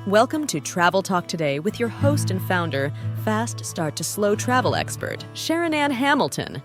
Welcome to Travel Talk Today with your host and founder, fast start to slow travel expert, SharonAnn Hamilton.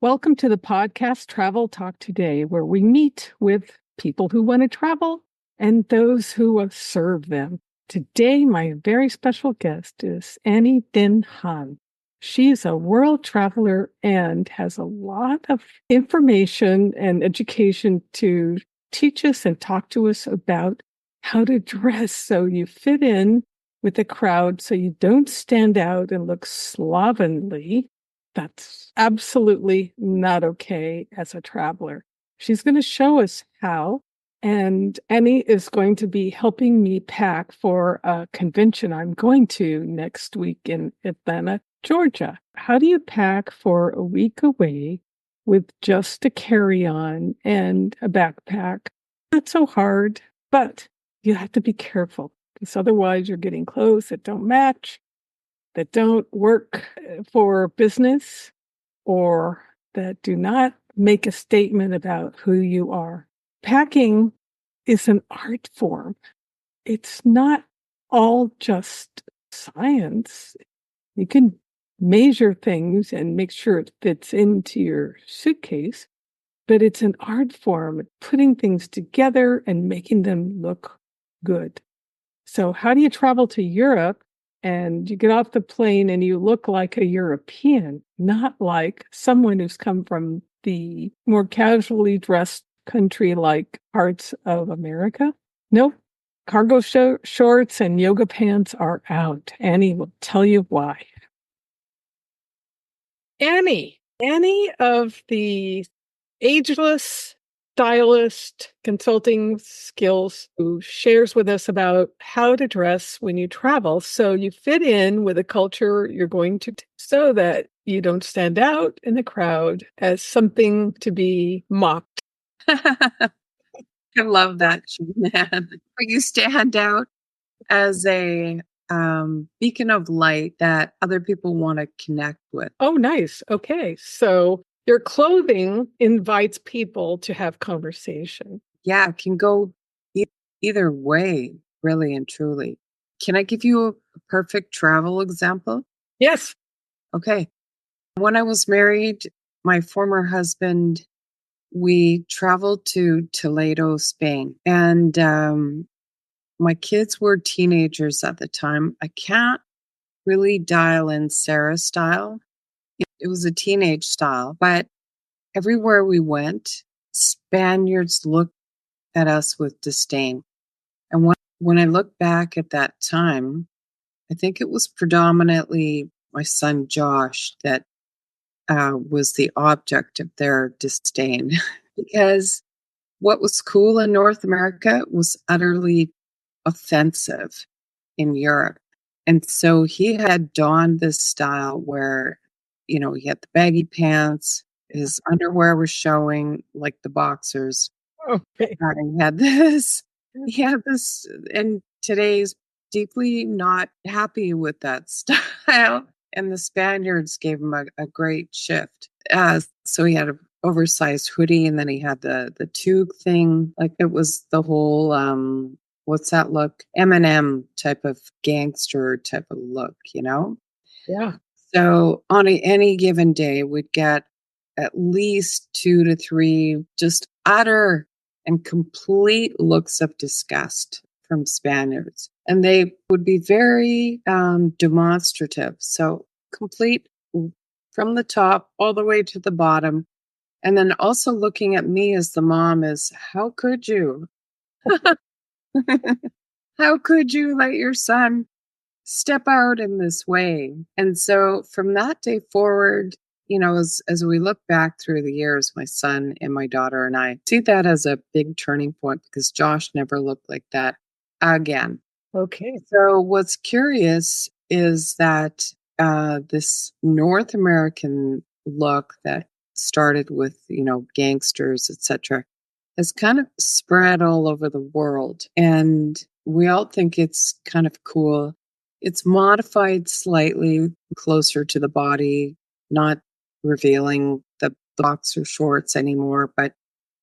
Welcome to the podcast Travel Talk Today, where we meet with people who want to travel and those who serve them. Today, my very special guest is Annie Den Haan. She is a world traveler and has a lot of information and education to teach us and talk to us about how to dress so you fit in with the crowd, so you don't stand out and look slovenly. That's absolutely not okay as a traveler. She's going to show us how, and Annie is going to be helping me pack for a convention I'm going to next week in Atlanta, Georgia. How do you pack for a week away with just a carry-on and a backpack? Not so hard, but you have to be careful because otherwise you're getting clothes that don't match, that don't work for business, or that do not make a statement about who you are. Packing is an art form. It's not all just science. You can measure things and make sure it fits into your suitcase, but it's an art form, putting things together and making them look good. So how do you travel to Europe and you get off the plane and you look like a European, not like someone who's come from the more casually dressed country-like parts of America? Nope. Cargo shorts and yoga pants are out. Annie will tell you why. Annie of the Ageless Stylist Consulting Skills, who shares with us about how to dress when you travel so you fit in with the culture you're going to, so that you don't stand out in the crowd as something to be mocked. I love that, SharonAnn. You stand out as a beacon of light that other people want to connect with. Oh, nice. Okay. So your clothing invites people to have conversation. Yeah, it can go either way, really and truly. Can I give you a perfect travel example? Yes. Okay. When I was married, my former husband, we traveled to Toledo, Spain. And my kids were teenagers at the time. I can't really dial in Sarah's style. It was a teenage style, but everywhere we went, Spaniards looked at us with disdain. And when I look back at that time, I think it was predominantly my son Josh that was the object of their disdain. Because what was cool in North America was utterly offensive in Europe. And so he had donned this style where, he had the baggy pants, his underwear was showing like the boxers. Okay. He had this, and today's deeply not happy with that style. And the Spaniards gave him a great shift. So he had an oversized hoodie, and then he had the toque thing. Like it was the whole, what's that look? Eminem type of gangster type of look, Yeah. So on any given day, we'd get at least 2 to 3 just utter and complete looks of disgust from Spaniards. And they would be very demonstrative. So complete from the top all the way to the bottom. And then also looking at me as the mom is, how could you? How could you let your son step out in this way? And so from that day forward, as we look back through the years, my son and my daughter and I see that as a big turning point because Josh never looked like that again. Okay. So what's curious is that this North American look that started with, gangsters, etc., has kind of spread all over the world. And we all think it's kind of cool. It's modified slightly closer to the body, not revealing the boxer shorts anymore, but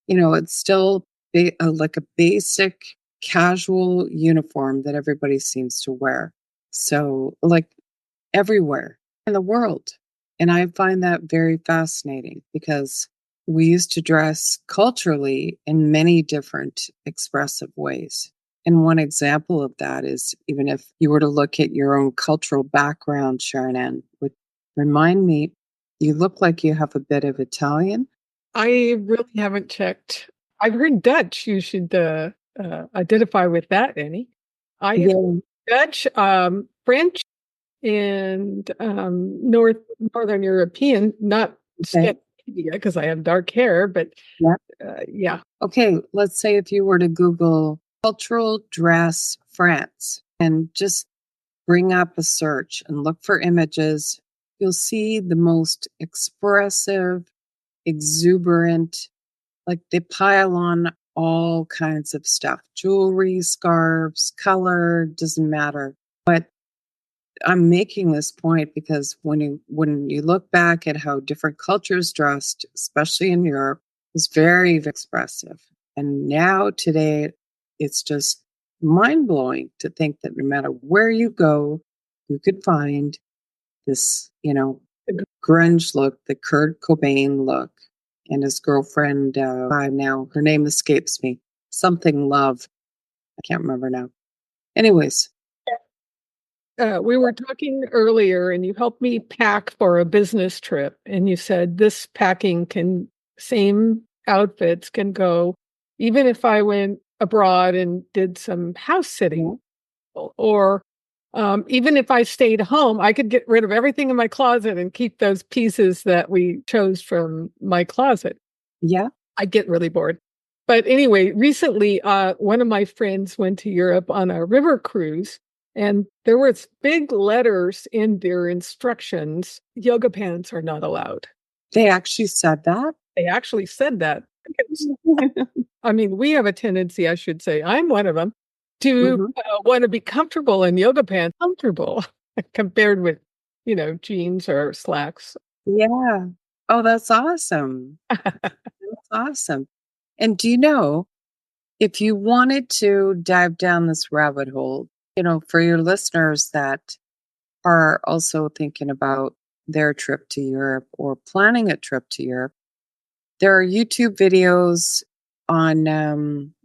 it's still like a basic casual uniform that everybody seems to wear. So, like everywhere in the world. And I find that very fascinating because we used to dress culturally in many different expressive ways. And one example of that is even if you were to look at your own cultural background, SharonAnn, would remind me, you look like you have a bit of Italian. I really haven't checked. I've heard Dutch. You should identify with that, Annie. I have Yeah. Dutch, French, and Northern European, not Okay. Scandinavia because I have dark hair, but Yeah. yeah. Okay. Let's say if you were to Google cultural dress France and just bring up a search and look for images, you'll see the most expressive, exuberant, like they pile on all kinds of stuff, jewelry, scarves, color, doesn't matter. But I'm making this point because when you look back at how different cultures dressed, especially in Europe, it was very expressive. And now today, it's just mind blowing to think that no matter where you go, you could find this, grunge look, the Kurt Cobain look, and his girlfriend. Now her name escapes me. Something Love. I can't remember now. Anyways, We were talking earlier, and you helped me pack for a business trip, and you said this same outfits can go, even if I went abroad and did some house sitting, or even if I stayed home, I could get rid of everything in my closet and keep those pieces that we chose from my closet. yeah, I get really bored. But anyway, recently, one of my friends went to Europe on a river cruise, and there was big letters in their instructions: yoga pants are not allowed. they actually said that. They actually said that. I mean, we have a tendency, I should say, I'm one of them, to Mhm. want to be comfortable in yoga pants, comfortable compared with, jeans or slacks. Yeah. Oh, that's awesome. That's awesome. And do you know, if you wanted to dive down this rabbit hole, for your listeners that are also thinking about their trip to Europe or planning a trip to Europe, there are YouTube videos on,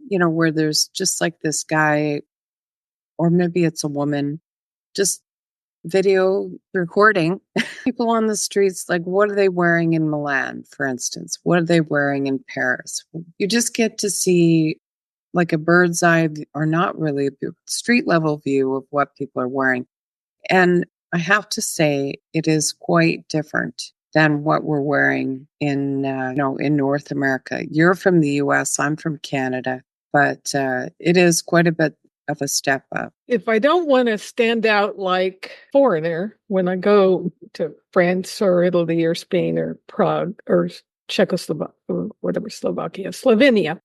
where there's just like this guy, or maybe it's a woman, just video recording people on the streets. Like, what are they wearing in Milan, for instance? What are they wearing in Paris? You just get to see like a bird's eye, or not really, street level view of what people are wearing. And I have to say, it is quite different than what we're wearing in North America. You're from the US, I'm from Canada, but it is quite a bit of a step up. If I don't want to stand out like foreigner when I go to France or Italy or Spain or Prague or Czechoslovakia or whatever, Slovenia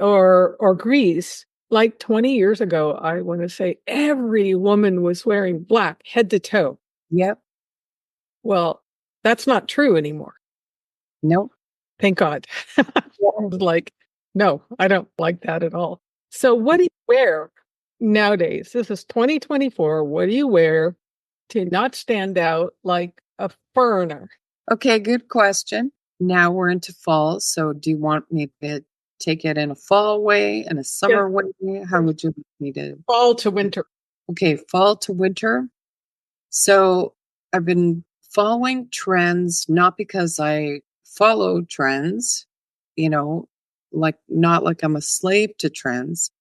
or Greece, like 20 years ago, I want to say every woman was wearing black head to toe. Yep. Well, that's not true anymore. Nope. Thank God. Like, no, I don't like that at all. So what do you wear nowadays? This is 2024. What do you wear to not stand out like a foreigner? Okay, good question. Now we're into fall. So do you want me to take it in a fall way and a Yeah, summer way? How would you like me to? fall to winter. Okay, fall to winter. So I've been following trends, not because I follow trends, you know, like not like I'm a slave to trends,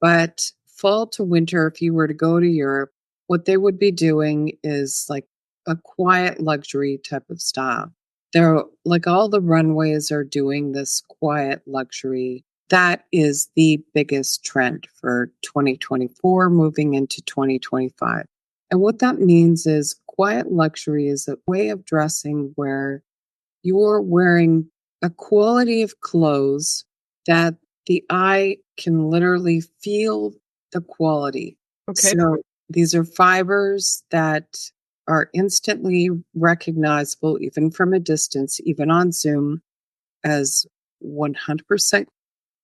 but fall to winter, if you were to go to Europe, what they would be doing is like a quiet luxury type of style. They're like all the runways are doing this quiet luxury. That is the biggest trend for 2024 moving into 2025. And what that means is quiet luxury is a way of dressing where you're wearing a quality of clothes that the eye can literally feel the quality. Okay. So these are fibers that are instantly recognizable, even from a distance, even on Zoom, as 100%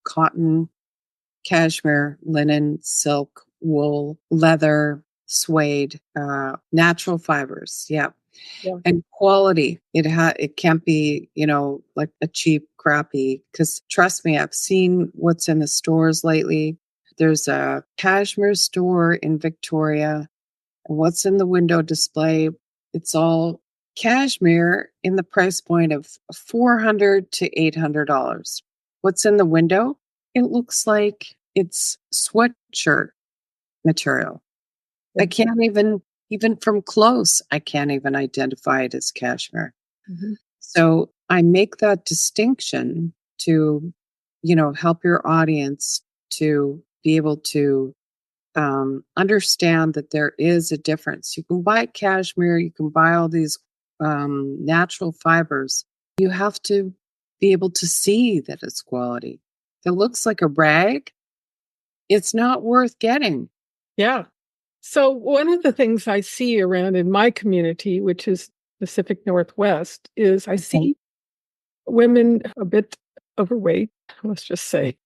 cotton, cashmere, linen, silk, wool, leather, suede, natural fibers. Yeah. Yeah. And quality. It can't be, like a cheap, crappy, because trust me, I've seen what's in the stores lately. There's a cashmere store in Victoria, and what's in the window display, it's all cashmere in the price point of $400 to $800. What's in the window? It looks like it's sweatshirt material. I can't even from close, I can't even identify it as cashmere. Mm-hmm. So I make that distinction to, help your audience to be able to understand that there is a difference. You can buy cashmere, you can buy all these natural fibers. You have to be able to see that it's quality. If it looks like a rag, it's not worth getting. Yeah. So one of the things I see around in my community, which is Pacific Northwest, is I see women a bit overweight, let's just say.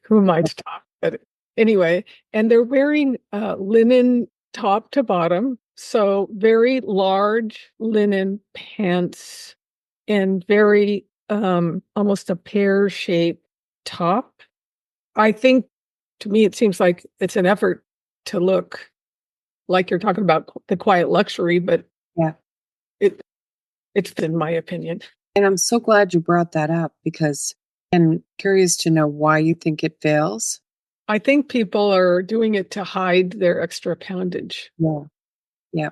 Who am I to talk? But anyway, and they're wearing linen top to bottom, so very large linen pants and very almost a pear-shaped top. I think, to me, it seems like it's an effort to look like you're talking about the quiet luxury, but Yeah. it's in my opinion. And I'm so glad you brought that up because I'm curious to know why you think it fails. I think people are doing it to hide their extra poundage. Yeah. Yeah.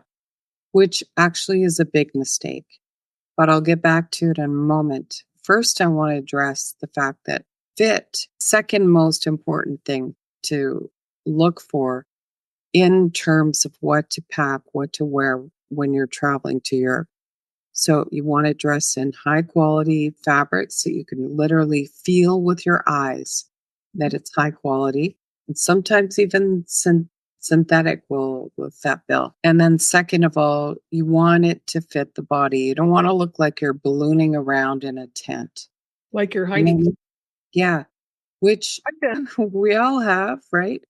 Which actually is a big mistake. But I'll get back to it in a moment. First, I want to address the fact that fit, second most important thing to look for in terms of what to pack, what to wear when you're traveling to Europe. So you want to dress in high quality fabrics so you can literally feel with your eyes that it's high quality. And sometimes even synthetic will fit bill. And then second of all, you want it to fit the body. You don't want to look like you're ballooning around in a tent. Like you're hiding. Yeah. Which we all have, right?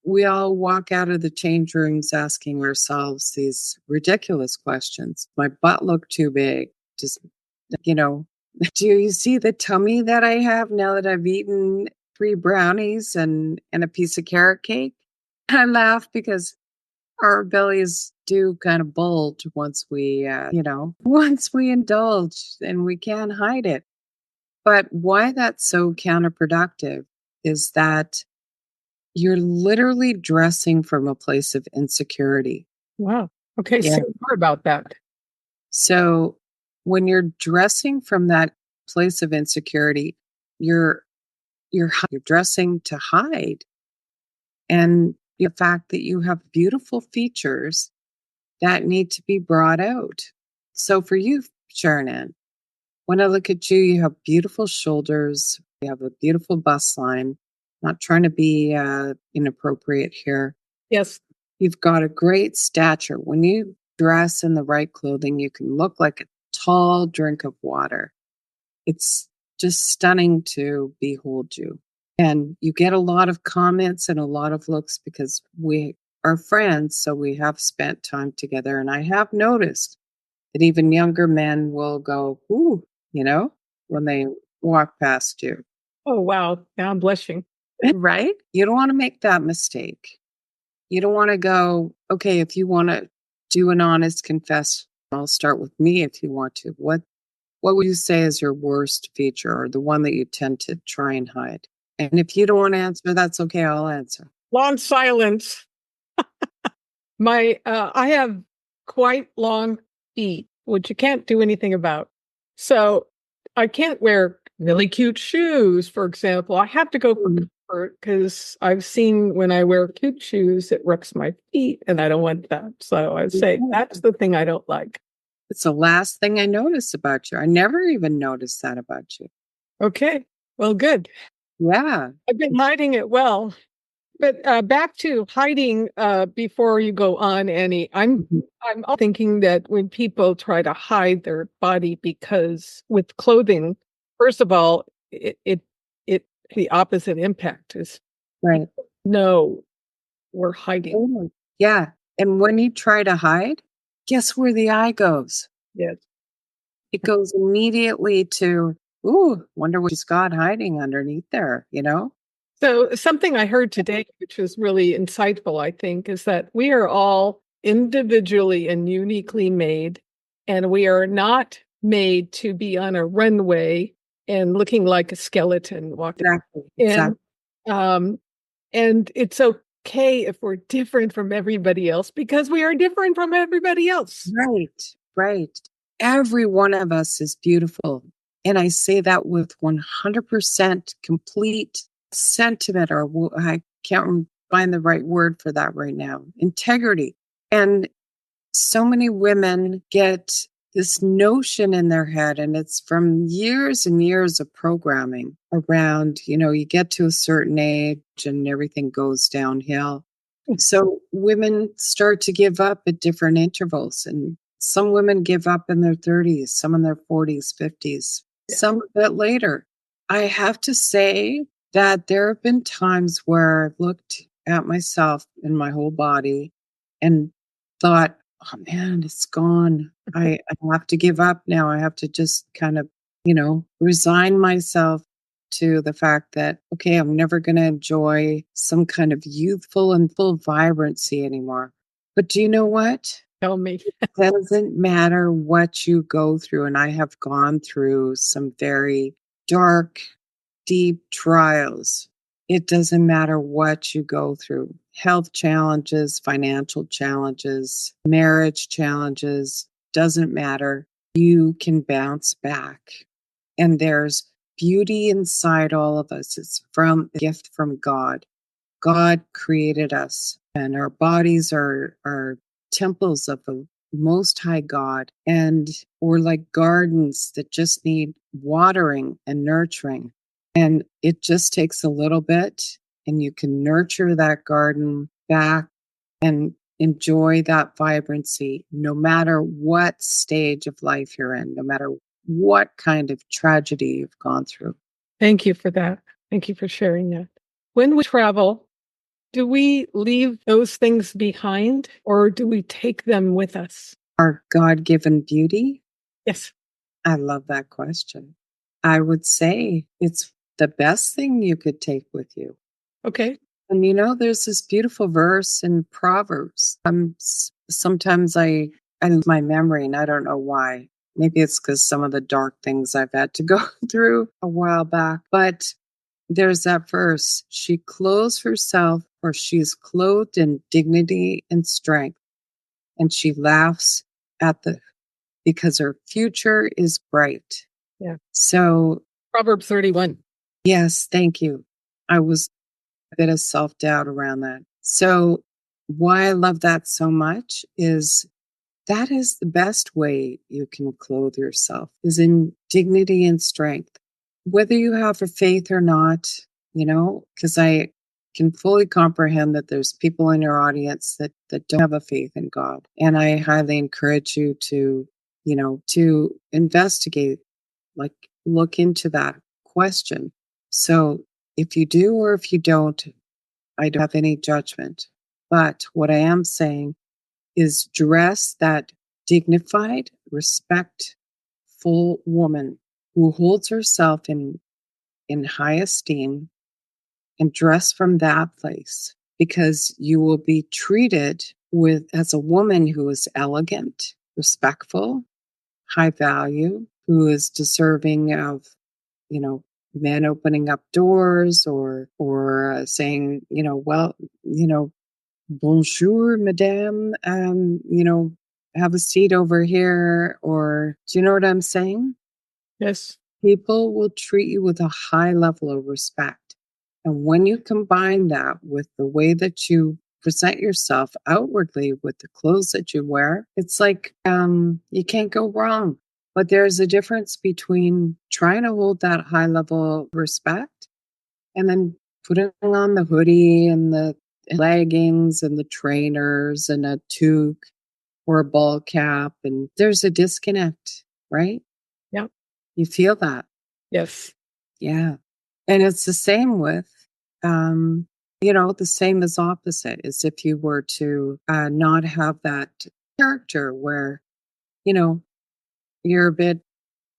We all walk out of the change rooms asking ourselves these ridiculous questions. My butt look too big. Just, do you see the tummy that I have now that I've eaten 3 brownies and a piece of carrot cake? I laugh because our bellies do kind of bulge once we, once we indulge, and we can't hide it. But why that's so counterproductive is that you're literally dressing from a place of insecurity. Wow. Okay, Yeah. say more about that. So when you're dressing from that place of insecurity, you're dressing to hide. And the fact that you have beautiful features that need to be brought out. So for you, SharonAnn, when I look at you, you have beautiful shoulders, you have a beautiful bust line. Not trying to be inappropriate here. Yes. You've got a great stature. When you dress in the right clothing, you can look like a tall drink of water. It's just stunning to behold you. And you get a lot of comments and a lot of looks because we are friends, so we have spent time together. And I have noticed that even younger men will go, ooh, when they walk past you. Oh, wow. Now I'm blushing. Right? You don't want to make that mistake. You don't want to go, okay, if you want to do an honest confess, I'll start with me if you want to. What would you say is your worst feature or the one that you tend to try and hide? And if you don't want to answer, that's okay. I'll answer. Long silence. I have quite long feet, which you can't do anything about. So I can't wear really cute shoes, for example. I have to go for comfort because I've seen when I wear cute shoes, it wrecks my feet and I don't want that. So I say that's the thing I don't like. It's the last thing I noticed about you. I never even noticed that about you. Okay. Well, good. Yeah. I've been hiding it well. But back to hiding before you go on, Annie, I'm thinking that when people try to hide their body, because with clothing, first of all, it the opposite impact is Right. no, we're hiding. Totally. Yeah. And when you try to hide, guess where the eye goes? Yes. It goes immediately to, ooh, wonder what she's got hiding underneath there, you know? So something I heard today, which was really insightful, I think, is that we are all individually and uniquely made, and we are not made to be on a runway and looking like a skeleton walking. Exactly. And Exactly. and it's okay if we're different from everybody else because we are different from everybody else. Right. Right. Every one of us is beautiful. And I say that with 100% complete sentiment, or I can't find the right word for that right now, integrity. And so many women get this notion in their head, and it's from years and years of programming around, you get to a certain age and everything goes downhill. So women start to give up at different intervals, and some women give up in their 30s, some in their 40s, 50s, some a bit later. I have to say that there have been times where I've looked at myself and my whole body and thought, oh man, it's gone. I have to give up now. I have to just kind of, resign myself to the fact that, okay, I'm never going to enjoy some kind of youthful and full vibrancy anymore. But do you know what? Tell me. It doesn't matter what you go through. And I have gone through some very dark, deep trials. It doesn't matter what you go through. Health challenges, financial challenges, marriage challenges, doesn't matter. You can bounce back. And there's beauty inside all of us. It's from a gift from God. God created us, and our bodies are temples of the Most High God. And we're like gardens that just need watering and nurturing. And it just takes a little bit, and you can nurture that garden back and enjoy that vibrancy no matter what stage of life you're in, no matter what kind of tragedy you've gone through. Thank you for that. Thank you for sharing that. When we travel, do we leave those things behind or do we take them with us? Our God given beauty? Yes. I love that question. I would say it's the best thing you could take with you. Okay. And there's this beautiful verse in Proverbs. Sometimes I lose my memory, and I don't know why. Maybe it's because some of the dark things I've had to go through a while back. But there's that verse: she clothes herself, or she's clothed in dignity and strength, and she laughs because her future is bright. Yeah. So, Proverbs 31. yes, thank you. I was a bit of self-doubt around that. So why I love that so much is that is the best way you can clothe yourself, is in dignity and strength. Whether you have a faith or not, because I can fully comprehend that there's people in your audience that don't have a faith in God. And I highly encourage you to investigate, like look into that question. So if you do or if you don't, I don't have any judgment. But what I am saying is dress that dignified, respectful woman who holds herself in high esteem, and dress from that place, because you will be treated as a woman who is elegant, respectful, high value, who is deserving of, men opening up doors, or saying, well, bonjour, madame, have a seat over here, or do you know what I'm saying? Yes. People will treat you with a high level of respect. And when you combine that with the way that you present yourself outwardly with the clothes that you wear, it's like you can't go wrong. But there's a difference between trying to hold that high level of respect and then putting on the hoodie and the leggings and the trainers and a toque or a ball cap. And there's a disconnect, right? Yeah. You feel that. Yes. Yeah. And it's the same with, the same as opposite, as if you were to not have that character where, you know, you're a bit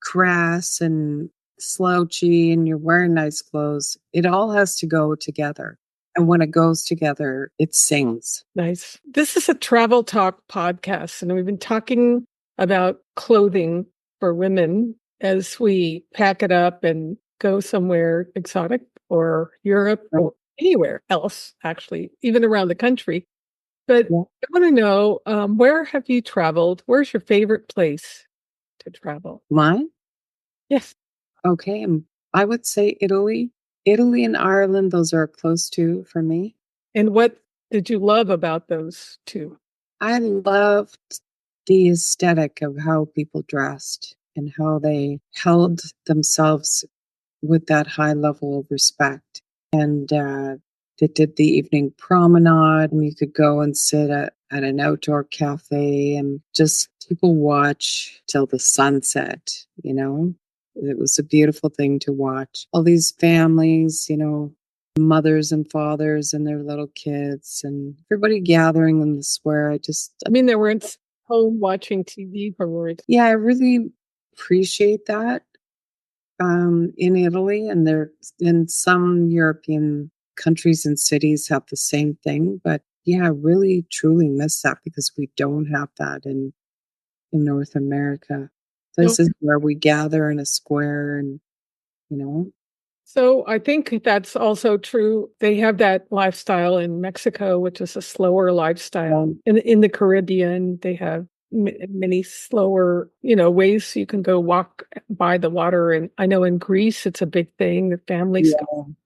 crass and slouchy and you're wearing nice clothes. It all has to go together. And when it goes together, it sings. Nice. This is a travel talk podcast, and we've been talking about clothing for women as we pack it up and go somewhere exotic or Europe or anywhere else, actually, even around the country. But Yeah. I want to know, where have you traveled? Where's your favorite place to travel? Mine? Yes. Okay. I would say Italy. Italy and Ireland, those are close to for me. And what did you love about those two? I loved the aesthetic of how people dressed and how they held themselves with that high level of respect. And they did the evening promenade, and you could go and sit at an outdoor cafe and just people watch till the sunset, you know? It was a beautiful thing to watch. All these families, mothers and fathers and their little kids and everybody gathering in the square. I mean, they weren't home watching TV for words. Yeah, I really appreciate that in Italy, and there in some European countries and cities have the same thing. But yeah, I really truly miss that because we don't have that in North America. Places where we gather in a square and you know. So I think that's also true. They have that lifestyle in Mexico, which is a slower lifestyle. In the Caribbean, they have many slower, ways you can go walk by the water. And I know in Greece, it's a big thing. The families,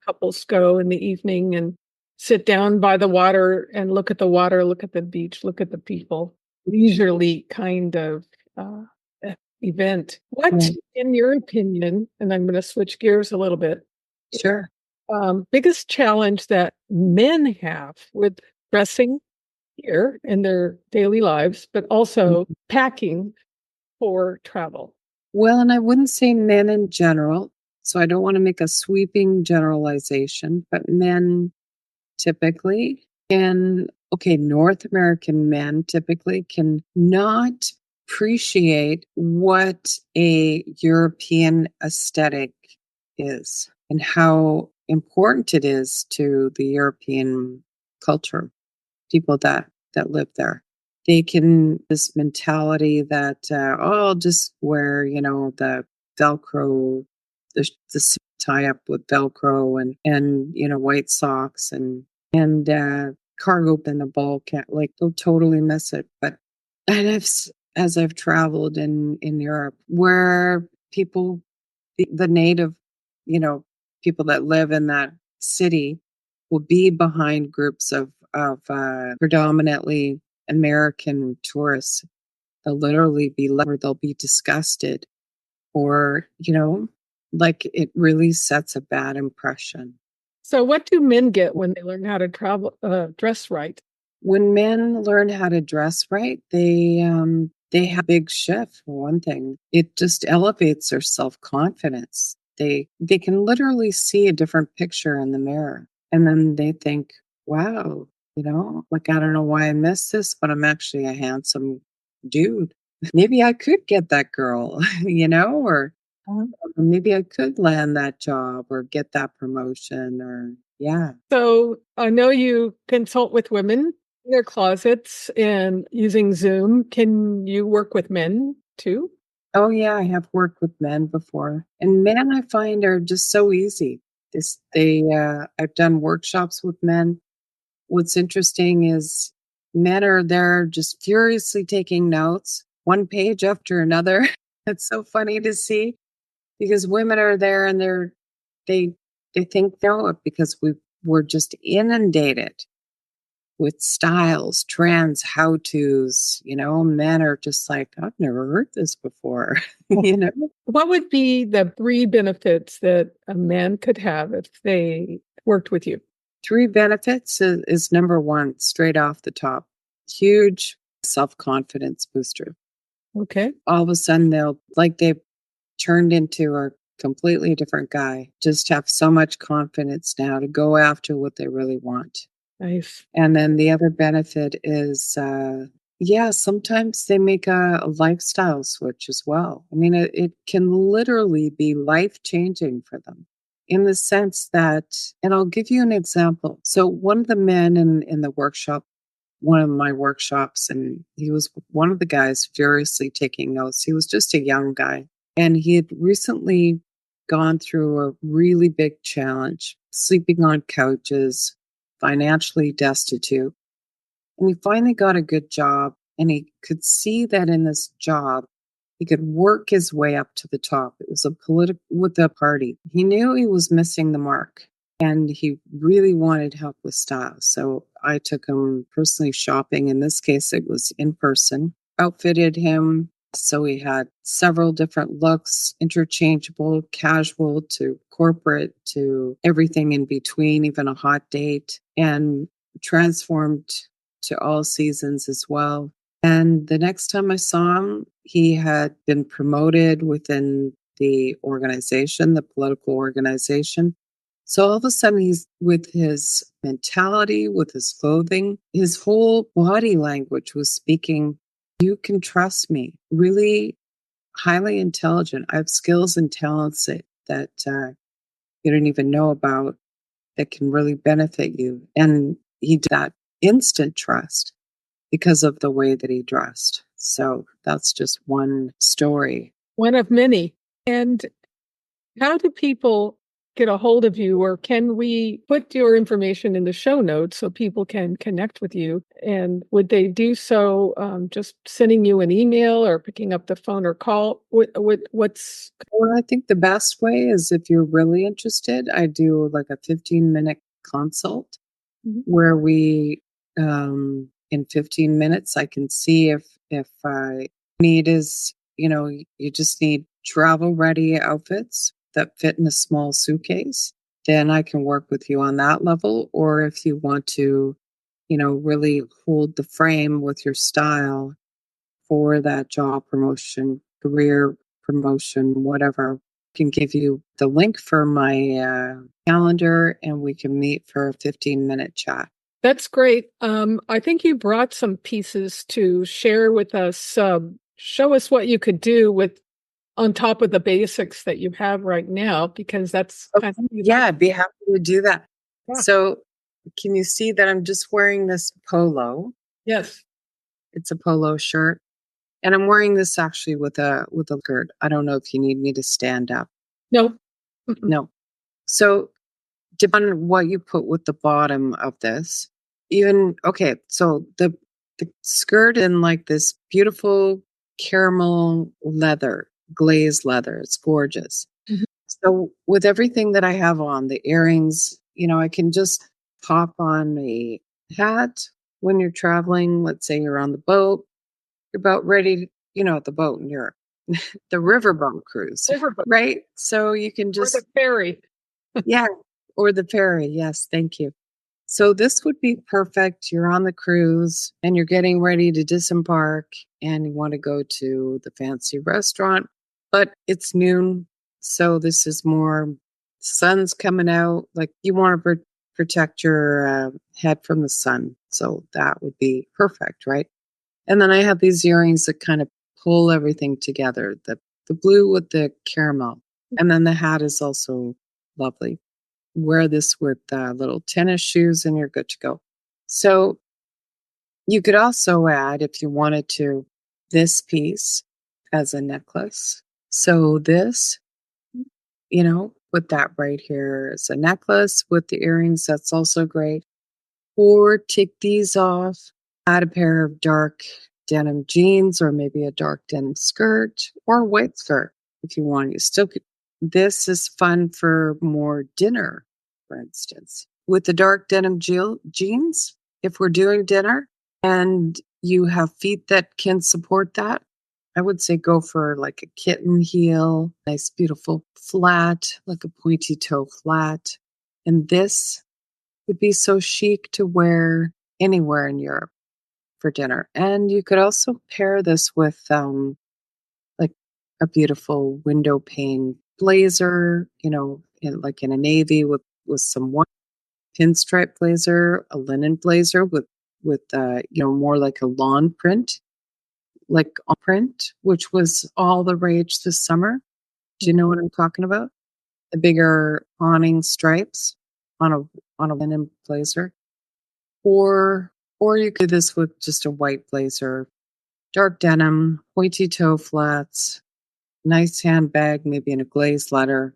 couples go in the evening and sit down by the water and look at the water, look at the beach, look at the people. Leisurely kind of event. What, in your opinion, and I'm going to switch gears a little bit. Sure. Biggest challenge that men have with dressing here in their daily lives, but also packing for travel? Well, and I wouldn't say men in general, so I don't want to make a sweeping generalization, but men typically North American men typically can not appreciate what a European aesthetic is and how important it is to the European culture, people that live there. They can, this mentality that, I'll just wear, the Velcro, the tie up with Velcro and white socks and cargo in a ball cat, like they'll totally miss it. But and as I've traveled in Europe, where people, the native, people that live in that city will be behind groups of predominantly American tourists. They'll literally be or they'll be disgusted, or like it really sets a bad impression. So what do men get when they learn how to dress right? When men learn how to dress right, they have a big shift. For one thing, it just elevates their self-confidence. They can literally see a different picture in the mirror, and then they think, wow, like, I don't know why I missed this, but I'm actually a handsome dude. Maybe I could get that girl, or maybe I could land that job or get that promotion, or yeah. So I know you consult with women in their closets and using Zoom. Can you work with men too? Oh yeah, I have worked with men before. And men I find are just so easy. I've done workshops with men. What's interesting is men are there just furiously taking notes, one page after another. It's so funny to see because women are there and they think they know it because we're just inundated with styles, trends, how-tos, men are just like, I've never heard this before, What would be the 3 benefits that a man could have if they worked with you? 3 benefits is number 1, straight off the top. Huge self-confidence booster. Okay. All of a sudden they've turned into, or completely different guy. Just have so much confidence now to go after what they really want. Nice. And then the other benefit is, yeah, sometimes they make a lifestyle switch as well. I mean, it can literally be life changing for them in the sense that, and I'll give you an example. So, one of the men in the workshop, one of my workshops, and he was one of the guys furiously taking notes. He was just a young guy, and he had recently gone through a really big challenge, sleeping on couches, financially destitute. And he finally got a good job, and he could see that in this job, he could work his way up to the top. It was a political with the party. He knew he was missing the mark, and he really wanted help with style. So I took him personally shopping. In this case, it was in person, outfitted him. So he had several different looks, interchangeable, casual to corporate to everything in between, even a hot date, and transformed to all seasons as well. And the next time I saw him, he had been promoted within the organization, the political organization. So all of a sudden, he's with his mentality, with his clothing, his whole body language was speaking, you can trust me. Really highly intelligent. I have skills and talents that you don't even know about that can really benefit you. And he did that instant trust because of the way that he dressed. So that's just one story. One of many. And how do people get a hold of you, or can we put your information in the show notes so people can connect with you? And would they do so just sending you an email or picking up the phone or call? What's Well, I think the best way is if you're really interested, I do like a 15-minute consult where we, in 15 minutes, I can see if I need is, you just need travel ready outfits that fit in a small suitcase, then I can work with you on that level. Or if you want to, really hold the frame with your style for that job promotion, career promotion, whatever, can give you the link for my calendar and we can meet for a 15-minute chat. That's great. I think you brought some pieces to share with us. Show us what you could do with on top of the basics that you have right now, because that's Okay. Yeah, I'd be happy to do that. Yeah. So can you see that I'm just wearing this polo? Yes. It's a polo shirt. And I'm wearing this actually with a skirt. I don't know if you need me to stand up. No. No. So depending on what you put with the bottom of this, so the skirt in like this beautiful caramel leather, glazed leather. It's gorgeous. Mhm. So with everything that I have on, the earrings, I can just pop on a hat when you're traveling. Let's say you're on the boat, you're about ready to, at the boat and you're the riverboat cruise, Riverboat. right? So you can Or just, the ferry. yeah, or the ferry. Yes, thank you. So this would be perfect. You're on the cruise and you're getting ready to disembark and you want to go to the fancy restaurant, but it's noon. So this is more sun's coming out. Like you want to protect your head from the sun. So that would be perfect, right? And then I have these earrings that kind of pull everything together. The blue with the caramel. And then the hat is also lovely. Wear this with little tennis shoes and you're good to go. So you could also add, if you wanted to, this piece as a necklace. So this, put that right here as a necklace with the earrings. That's also great. Or take these off, add a pair of dark denim jeans or maybe a dark denim skirt or a white skirt if you want. You still could. This is fun for more dinner, for instance. With the dark denim jeans, if we're doing dinner and you have feet that can support that, I would say go for like a kitten heel, nice, beautiful flat, like a pointy toe flat. And this would be so chic to wear anywhere in Europe for dinner. And you could also pair this with like a beautiful window pane blazer, like in a navy with some white pinstripe blazer, a linen blazer with more like a lawn print, like on print, which was all the rage this summer. Do you know what I'm talking about? The bigger awning stripes on a linen blazer. Or you could do this with just a white blazer, dark denim, pointy toe flats, nice handbag, maybe in a glazed leather,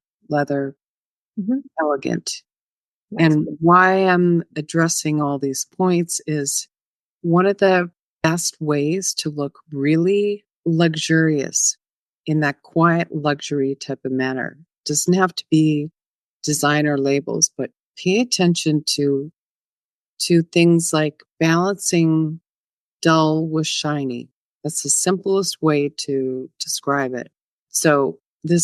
elegant. Nice. And why I'm addressing all these points is one of the best ways to look really luxurious in that quiet luxury type of manner. Doesn't have to be designer labels, but pay attention to things like balancing dull with shiny. That's the simplest way to describe it. So the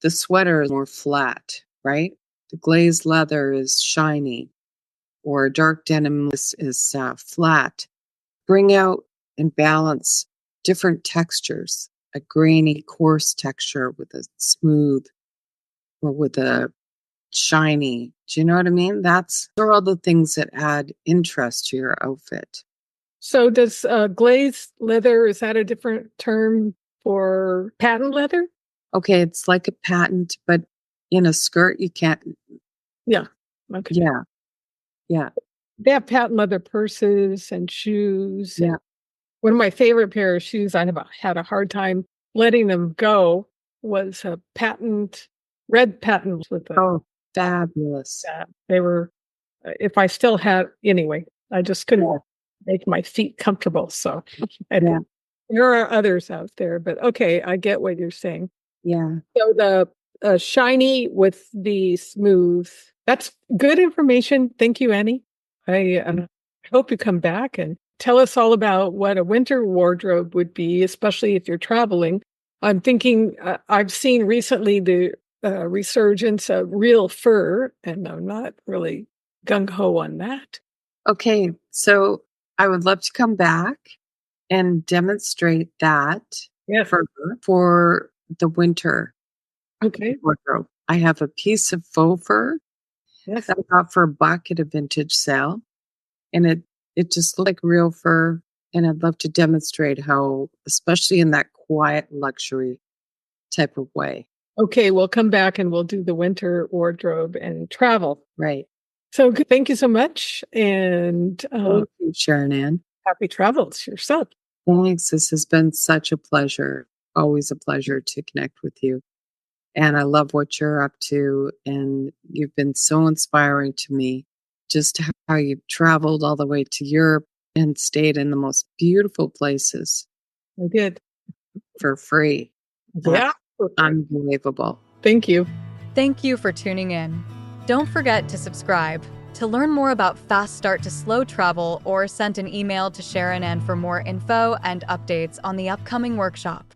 sweater is more flat, right? The glazed leather is shiny, or dark denim is flat. Bring out and balance different textures, a grainy, coarse texture with a smooth or with a shiny. Do you know what I mean? Those are all the things that add interest to your outfit. So does glazed leather, is that a different term for patent leather? Okay, it's like a patent, but in a skirt, you can't. Yeah. Okay. Yeah. They have patent leather purses and shoes. Yeah. One of my favorite pair of shoes, I had a hard time letting them go, was a red patent with a. Oh, fabulous. They were, if I still had, anyway, I just couldn't make my feet comfortable. So there are others out there, but okay, I get what you're saying. Yeah. So the shiny with the smooth, that's good information. Thank you, Annie. I hope you come back and tell us all about what a winter wardrobe would be, especially if you're traveling. I'm thinking, I've seen recently the resurgence of real fur, and I'm not really gung-ho on that. Okay, so I would love to come back and demonstrate that for the winter wardrobe. I have a piece of faux fur that I got for $1 at a vintage sale, and it just looked like real fur, and I'd love to demonstrate how, especially in that quiet luxury type of way. Okay, we'll come back and we'll do the winter wardrobe and travel. Right. So thank you so much, and thank you, SharonAnn. Happy travels yourself. Thanks. This has been such a pleasure. Always a pleasure to connect with you. And I love what you're up to. And you've been so inspiring to me. Just how you've traveled all the way to Europe and stayed in the most beautiful places. I did. For free. Yeah. Unbelievable. Thank you. Thank you for tuning in. Don't forget to subscribe. To learn more about Fast Start to Slow Travel, or send an email to SharonAnn for more info and updates on the upcoming workshop.